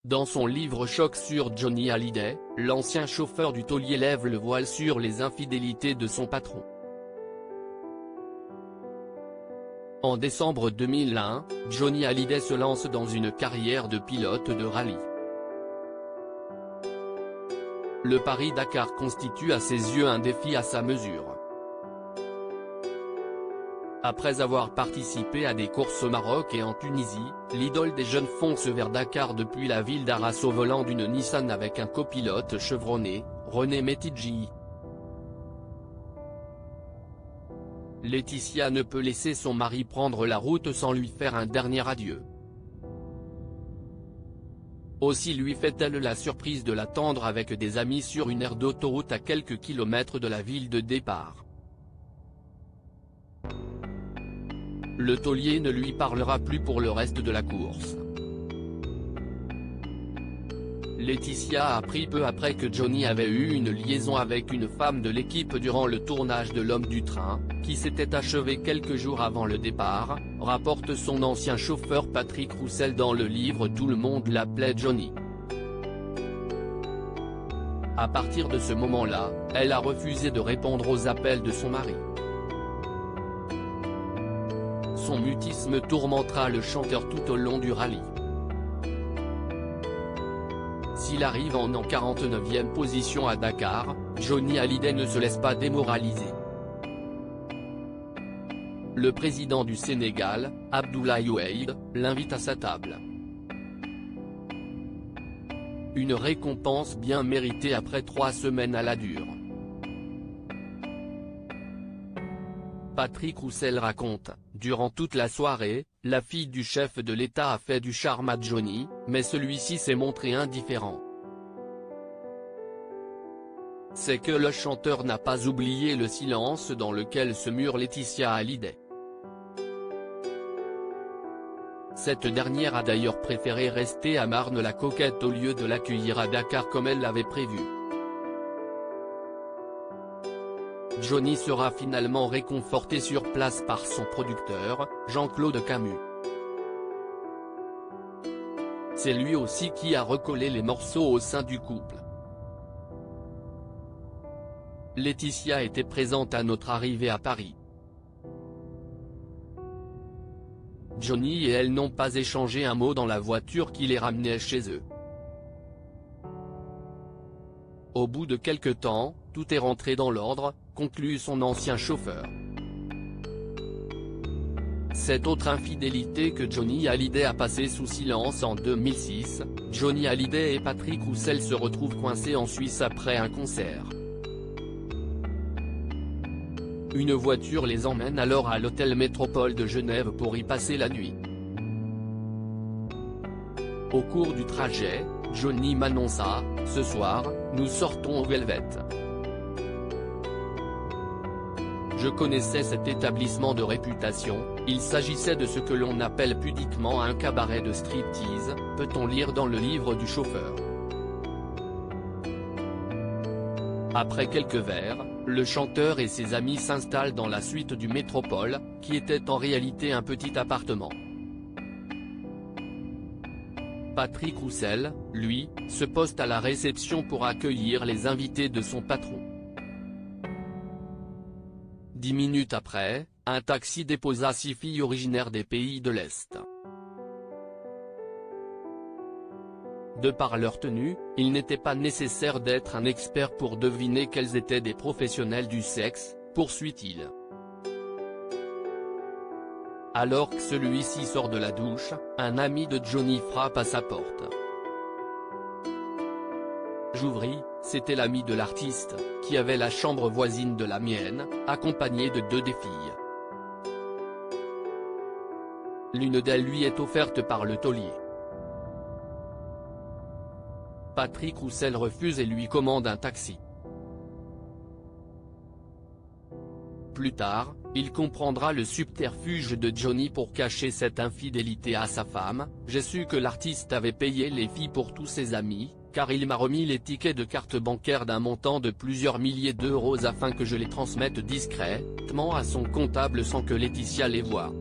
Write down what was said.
Dans son livre Choc sur Johnny Hallyday, l'ancien chauffeur du taulier lève le voile sur les infidélités de son patron. En décembre 2001, Johnny Hallyday se lance dans une carrière de pilote de rallye. Le Paris-Dakar constitue à ses yeux un défi à sa mesure. Après avoir participé à des courses au Maroc et en Tunisie, l'idole des jeunes fonce vers Dakar depuis la ville d'Arras au volant d'une Nissan avec un copilote chevronné, René Métidji. Laetitia ne peut laisser son mari prendre la route sans lui faire un dernier adieu. Aussi lui fait-elle la surprise de l'attendre avec des amis sur une aire d'autoroute à quelques kilomètres de la ville de départ. Le taulier ne lui parlera plus pour le reste de la course. Laetitia a appris peu après que Johnny avait eu une liaison avec une femme de l'équipe durant le tournage de L'Homme du Train, qui s'était achevé quelques jours avant le départ, rapporte son ancien chauffeur Patrick Roussel dans le livre Tout le monde l'appelait Johnny. À partir de ce moment-là, elle a refusé de répondre aux appels de son mari. Son mutisme tourmentera le chanteur tout au long du rallye. S'il arrive en 49e position à Dakar, Johnny Hallyday ne se laisse pas démoraliser. Le président du Sénégal, Abdoulaye Wade, l'invite à sa table. Une récompense bien méritée après 3 semaines à la dure. Patrick Roussel raconte, durant toute la soirée, la fille du chef de l'État a fait du charme à Johnny, mais celui-ci s'est montré indifférent. C'est que le chanteur n'a pas oublié le silence dans lequel se mure Laetitia Hallyday. Cette dernière a d'ailleurs préféré rester à Marne-la-Coquette au lieu de l'accueillir à Dakar comme elle l'avait prévu. Johnny sera finalement réconforté sur place par son producteur, Jean-Claude Camus. C'est lui aussi qui a recollé les morceaux au sein du couple. Laetitia était présente à notre arrivée à Paris. Johnny et elle n'ont pas échangé un mot dans la voiture qui les ramenait chez eux. Au bout de quelque temps, tout est rentré dans l'ordre, conclut son ancien chauffeur. Cette autre infidélité que Johnny Hallyday a passée sous silence en 2006, Johnny Hallyday et Patrick Roussel se retrouvent coincés en Suisse après un concert. Une voiture les emmène alors à l'hôtel Métropole de Genève pour y passer la nuit. Au cours du trajet, Johnny m'annonça, « Ce soir, nous sortons au Velvet ». Je connaissais cet établissement de réputation, il s'agissait de ce que l'on appelle pudiquement un cabaret de striptease, peut-on lire dans le livre du chauffeur. Après quelques verres, le chanteur et ses amis s'installent dans la suite du Métropole, qui était en réalité un petit appartement. Patrick Roussel, lui, se poste à la réception pour accueillir les invités de son patron. 10 minutes après, un taxi déposa 6 filles originaires des pays de l'Est. De par leur tenue, il n'était pas nécessaire d'être un expert pour deviner qu'elles étaient des professionnels du sexe, poursuit-il. Alors que celui-ci sort de la douche, un ami de Johnny frappe à sa porte. J'ouvris, c'était l'ami de l'artiste, qui avait la chambre voisine de la mienne, accompagné de 2 des filles. L'une d'elles lui est offerte par le taulier. Patrick Roussel refuse et lui commande un taxi. Plus tard, il comprendra le subterfuge de Johnny pour cacher cette infidélité à sa femme. J'ai su que l'artiste avait payé les filles pour tous ses amis, car il m'a remis les tickets de carte bancaire d'un montant de plusieurs milliers d'euros afin que je les transmette discrètement à son comptable sans que Laetitia les voie.